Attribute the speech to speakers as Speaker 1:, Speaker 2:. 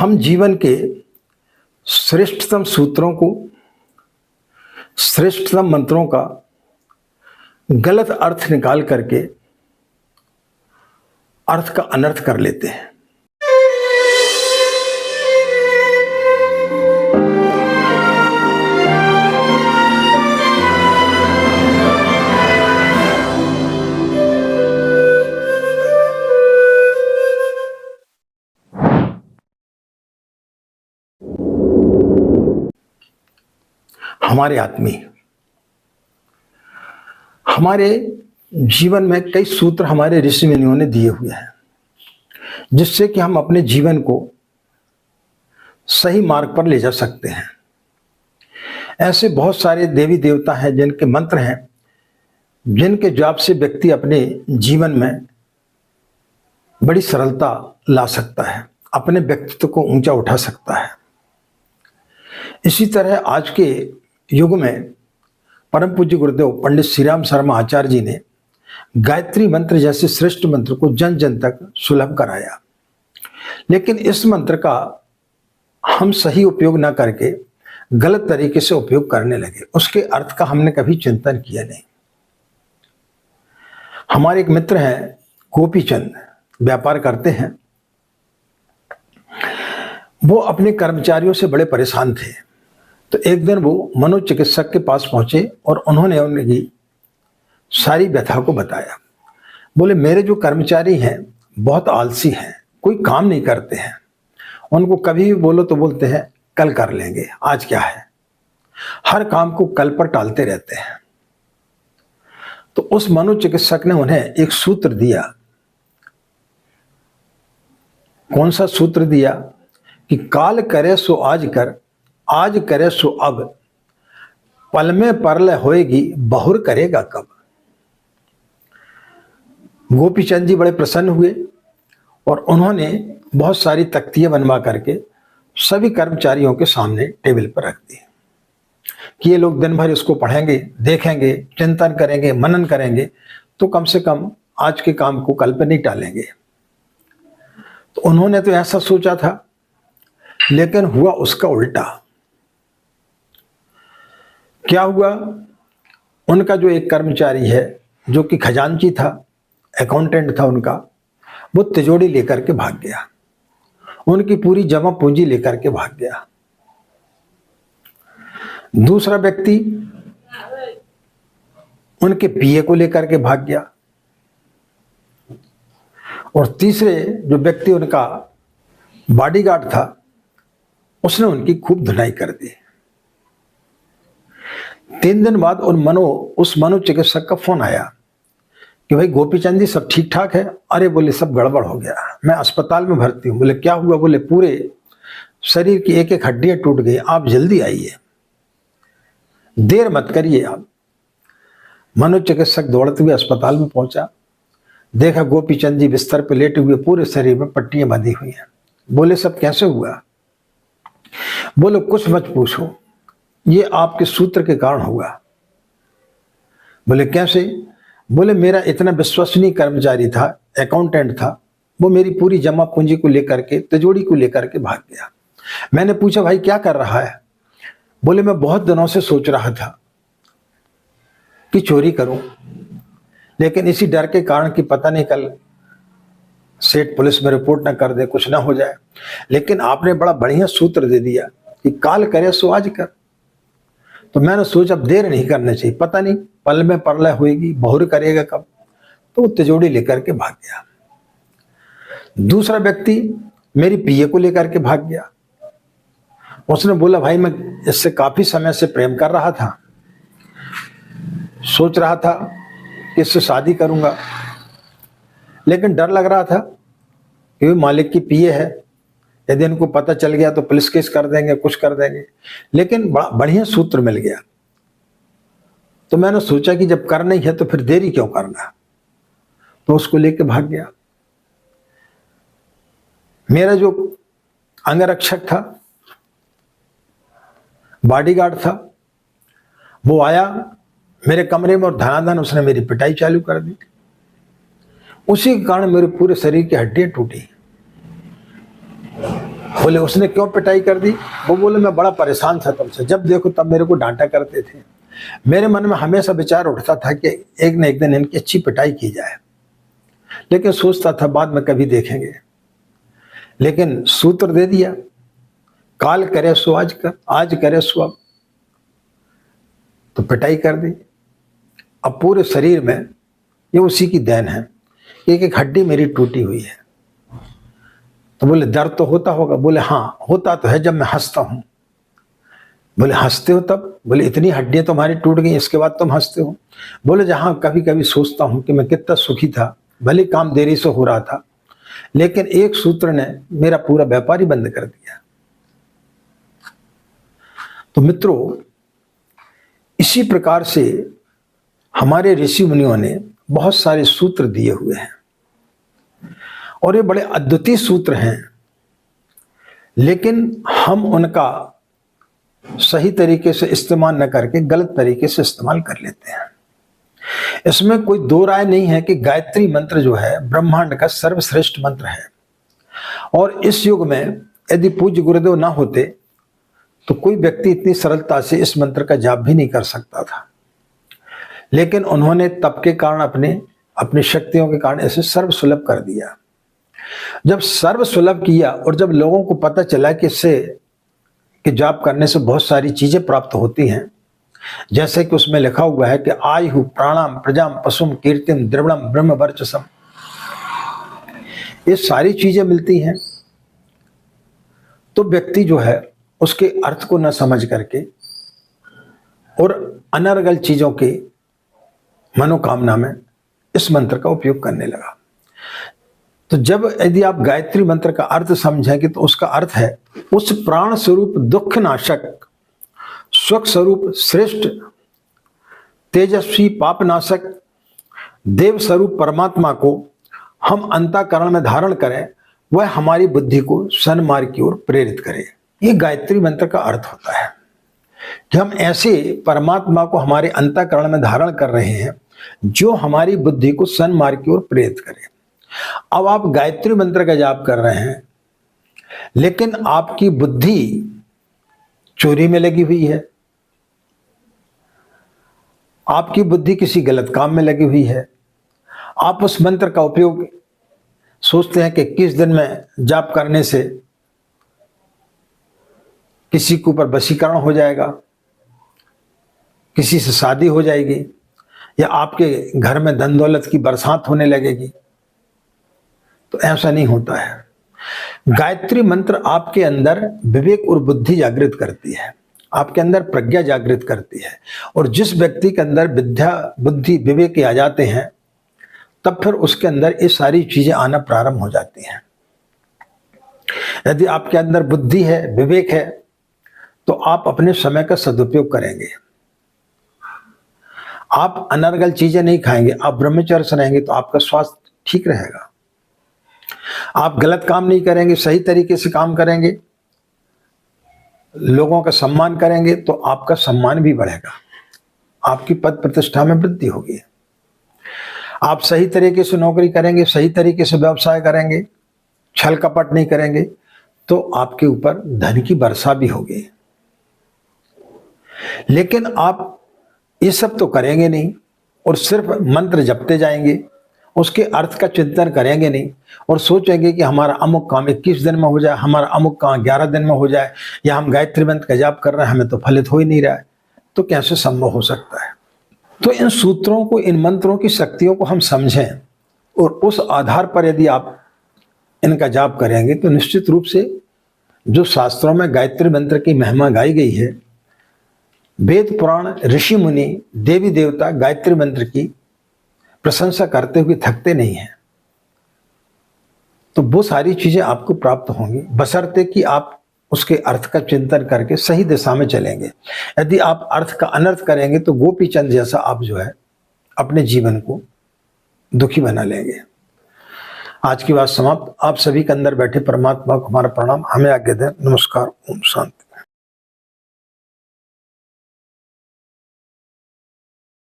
Speaker 1: हम जीवन के श्रेष्ठतम सूत्रों को, श्रेष्ठतम मंत्रों का गलत अर्थ निकाल करके अर्थ का अनर्थ कर लेते हैं। हमारे आत्मी, हमारे जीवन में कई सूत्र हमारे ऋषि मुनियों ने दिए हुए हैं, जिससे कि हम अपने जीवन को सही मार्ग पर ले जा सकते हैं। ऐसे बहुत सारे देवी देवता हैं जिनके मंत्र हैं, जिनके जाप से व्यक्ति अपने जीवन में बड़ी सरलता ला सकता है, अपने व्यक्तित्व को ऊंचा उठा सकता है। इसी तरह आज के युग में परम पूज्य गुरुदेव पंडित श्री राम शर्मा आचार्य जी ने गायत्री मंत्र जैसे श्रेष्ठ मंत्र को जन जन तक सुलभ कराया। लेकिन इस मंत्र का हम सही उपयोग ना करके गलत तरीके से उपयोग करने लगे, उसके अर्थ का हमने कभी चिंतन किया नहीं। हमारे एक मित्र हैं गोपीचंद, व्यापार करते हैं। वो अपने कर्मचारियों से बड़े परेशान थे, तो एक दिन वो मनोचिकित्सक के पास पहुंचे और उन्होंने उनकी सारी व्यथा को बताया। बोले, मेरे जो कर्मचारी हैं बहुत आलसी हैं, कोई काम नहीं करते हैं। उनको कभी भी बोलो तो बोलते हैं कल कर लेंगे, आज क्या है। हर काम को कल पर टालते रहते हैं। तो उस मनोचिकित्सक ने उन्हें एक सूत्र दिया। कौन सा सूत्र दिया? कि काल करे सो आज कर, आज करे सो अब, पल में परलय होएगी, बहुर करेगा कब। गोपीचंद जी बड़े प्रसन्न हुए और उन्होंने बहुत सारी तख्तियां बनवा करके सभी कर्मचारियों के सामने टेबल पर रख दी कि ये लोग दिन भर इसको पढ़ेंगे, देखेंगे, चिंतन करेंगे, मनन करेंगे, तो कम से कम आज के काम को कल पर नहीं टालेंगे। तो उन्होंने तो ऐसा सोचा था, लेकिन हुआ उसका उल्टा। क्या हुआ? उनका जो एक कर्मचारी है, जो कि खजांची था, अकाउंटेंट था उनका, वो तिजोरी लेकर के भाग गया, उनकी पूरी जमा पूंजी लेकर के भाग गया। दूसरा व्यक्ति उनके पीए को लेकर के भाग गया, और तीसरे जो व्यक्ति उनका बॉडीगार्ड था, उसने उनकी खूब धुनाई कर दी। 3 दिन बाद उस मनोचिकित्सक का फोन आया कि भाई गोपीचंद जी सब ठीक ठाक है? अरे बोले सब गड़बड़ हो गया, मैं अस्पताल में भर्ती हूं। बोले क्या हुआ? बोले पूरे शरीर की एक एक हड्डियां टूट गई, आप जल्दी आइए, देर मत करिए आप। मनोचिकित्सक दौड़ते हुए अस्पताल में पहुंचा, देखा गोपीचंद जी बिस्तर पर लेटे हुए, पूरे शरीर में पट्टियां बंधी हुई हैं। बोले सब कैसे हुआ? बोले कुछ मत पूछो, ये आपके सूत्र के कारण हुआ। बोले कैसे? बोले मेरा इतना विश्वसनीय कर्मचारी था, अकाउंटेंट था, वो मेरी पूरी जमा पूंजी को लेकर के, तिजोरी को लेकर के भाग गया। मैंने पूछा भाई क्या कर रहा है? बोले मैं बहुत दिनों से सोच रहा था कि चोरी करूं, लेकिन इसी डर के कारण कि पता नहीं कल सेठ पुलिस में रिपोर्ट ना कर दे, कुछ ना हो जाए। लेकिन आपने बड़ा बढ़िया सूत्र दे दिया कि काल करे सो आज कर, तो मैंने सोचा अब देर नहीं करना चाहिए, पता नहीं पल में परलय होएगी, बहुर करेगा कब। तो वो तिजोरी लेकर के भाग गया। दूसरा व्यक्ति मेरी पीए को लेकर के भाग गया। उसने बोला भाई मैं इससे काफी समय से प्रेम कर रहा था, सोच रहा था कि इससे शादी करूंगा, लेकिन डर लग रहा था कि वो मालिक की पीए है, यदि इनको पता चल गया तो पुलिस केस कर देंगे, कुछ कर देंगे। लेकिन बड़ा बढ़िया सूत्र मिल गया, तो मैंने सोचा कि जब करना ही है तो फिर देरी क्यों करना, तो उसको लेके भाग गया। मेरा जो अंगरक्षक था, बॉडीगार्ड था, वो आया मेरे कमरे में और धनाधन उसने मेरी पिटाई चालू कर दी। उसी के कारण मेरे पूरे शरीर की हड्डियां टूटी। बोले उसने क्यों पिटाई कर दी? वो बोले मैं बड़ा परेशान था तुमसे, जब देखो तब मेरे को डांटा करते थे। मेरे मन में हमेशा विचार उठता था कि एक न एक दिन इनकी अच्छी पिटाई की जाए, लेकिन सोचता था बाद में कभी देखेंगे। लेकिन सूत्र दे दिया, काल करे सो आज कर, आज करे सो अब। तो पिटाई कर दी। अब पूरे शरीर में ये उसी की देन है, एक एक हड्डी मेरी टूटी हुई है। तो बोले दर्द तो होता होगा? बोले हाँ होता तो है जब मैं हंसता हूं। बोले हंसते हो तब? बोले इतनी हड्डियां तुम्हारी टूट गई, इसके बाद तुम हंसते हो? बोले जहां कभी कभी सोचता हूं कि मैं कितना सुखी था, भले काम देरी से हो रहा था, लेकिन एक सूत्र ने मेरा पूरा व्यापार ही बंद कर दिया। तो मित्रों, इसी प्रकार से हमारे ऋषि मुनियों ने बहुत सारे सूत्र दिए हुए हैं और ये बड़े अद्वितीय सूत्र हैं, लेकिन हम उनका सही तरीके से इस्तेमाल न करके गलत तरीके से इस्तेमाल कर लेते हैं। इसमें कोई दो राय नहीं है कि गायत्री मंत्र जो है ब्रह्मांड का सर्वश्रेष्ठ मंत्र है, और इस युग में यदि पूज्य गुरुदेव ना होते तो कोई व्यक्ति इतनी सरलता से इस मंत्र का जाप भी नहीं कर सकता था। लेकिन उन्होंने तप के कारण, अपनी शक्तियों के कारण इसे सर्वसुलभ कर दिया। जब सर्वसुलभ किया और जब लोगों को पता चला कि इससे कि जाप करने से बहुत सारी चीजें प्राप्त होती हैं, जैसे कि उसमें लिखा हुआ है कि आयु प्राणाम प्रजाम पशुम कीर्तिम द्रविणम ब्रह्म वर्चसम, ये सारी चीजें मिलती हैं। तो व्यक्ति जो है उसके अर्थ को न समझ करके और अनर्गल चीजों के मनोकामना में इस मंत्र का उपयोग करने लगा। तो जब यदि आप गायत्री मंत्र का अर्थ समझेंगे तो उसका अर्थ है उस प्राण स्वरूप दुख नाशक, स्वक स्वरूप श्रेष्ठ, तेजस्वी पाप नाशक, देव स्वरूप परमात्मा को हम अंतःकरण में धारण करें, वह हमारी बुद्धि को सन्मार्ग की ओर प्रेरित करे। ये गायत्री मंत्र का अर्थ होता है कि हम ऐसे परमात्मा को हमारे अंतःकरण में धारण कर रहे हैं जो हमारी बुद्धि को सन्मार्ग की ओर प्रेरित करे। अब आप गायत्री मंत्र का जाप कर रहे हैं, लेकिन आपकी बुद्धि चोरी में लगी हुई है, आपकी बुद्धि किसी गलत काम में लगी हुई है। आप उस मंत्र का उपयोग सोचते हैं कि किस दिन में जाप करने से किसी के ऊपर वशीकरण हो जाएगा, किसी से शादी हो जाएगी, या आपके घर में धन दौलत की बरसात होने लगेगी। तो ऐसा नहीं होता है। गायत्री मंत्र आपके अंदर विवेक और बुद्धि जागृत करती है, आपके अंदर प्रज्ञा जागृत करती है, और जिस व्यक्ति के अंदर विद्या बुद्धि विवेक आ जाते हैं तब फिर उसके अंदर ये सारी चीजें आना प्रारंभ हो जाती हैं। यदि आपके अंदर बुद्धि है, विवेक है, तो आप अपने समय का सदुपयोग करेंगे। आप अनर्गल चीजें नहीं खाएंगे, आप ब्रह्मचर्य से रहेंगे तो आपका स्वास्थ्य ठीक रहेगा। आप गलत काम नहीं करेंगे, सही तरीके से काम करेंगे, लोगों का सम्मान करेंगे तो आपका सम्मान भी बढ़ेगा, आपकी पद प्रतिष्ठा में वृद्धि होगी। आप सही तरीके से नौकरी करेंगे, सही तरीके से व्यवसाय करेंगे, छल कपट नहीं करेंगे, तो आपके ऊपर धन की वर्षा भी होगी। लेकिन आप ये सब तो करेंगे नहीं और सिर्फ मंत्र जपते जाएंगे, उसके अर्थ का चिंतन करेंगे नहीं और सोचेंगे कि हमारा अमुक काम 21 दिन में हो जाए, हमारा अमुक काम 11 दिन में हो जाए, या हम गायत्री मंत्र का जाप कर रहे हैं, हमें तो फलित हो ही नहीं रहा है, तो कैसे संभव हो सकता है? तो इन सूत्रों को, इन मंत्रों की शक्तियों को हम समझें और उस आधार पर यदि आप इनका जाप करेंगे तो निश्चित रूप से जो शास्त्रों में गायत्री मंत्र की महिमा गाई गई है, वेद पुराण ऋषि मुनि देवी देवता गायत्री मंत्र की प्रशंसा करते हुए थकते नहीं हैं। तो वो सारी चीजें आपको प्राप्त होंगी, बशर्ते कि आप उसके अर्थ का चिंतन करके सही दिशा में चलेंगे। यदि आप अर्थ का अनर्थ करेंगे तो गोपी चंद जैसा आप जो है अपने जीवन को दुखी बना लेंगे। आज की बात समाप्त। आप सभी के अंदर बैठे परमात्मा को हमारा प्रणाम, हमें आज्ञा दें। नमस्कार, ओम शांति।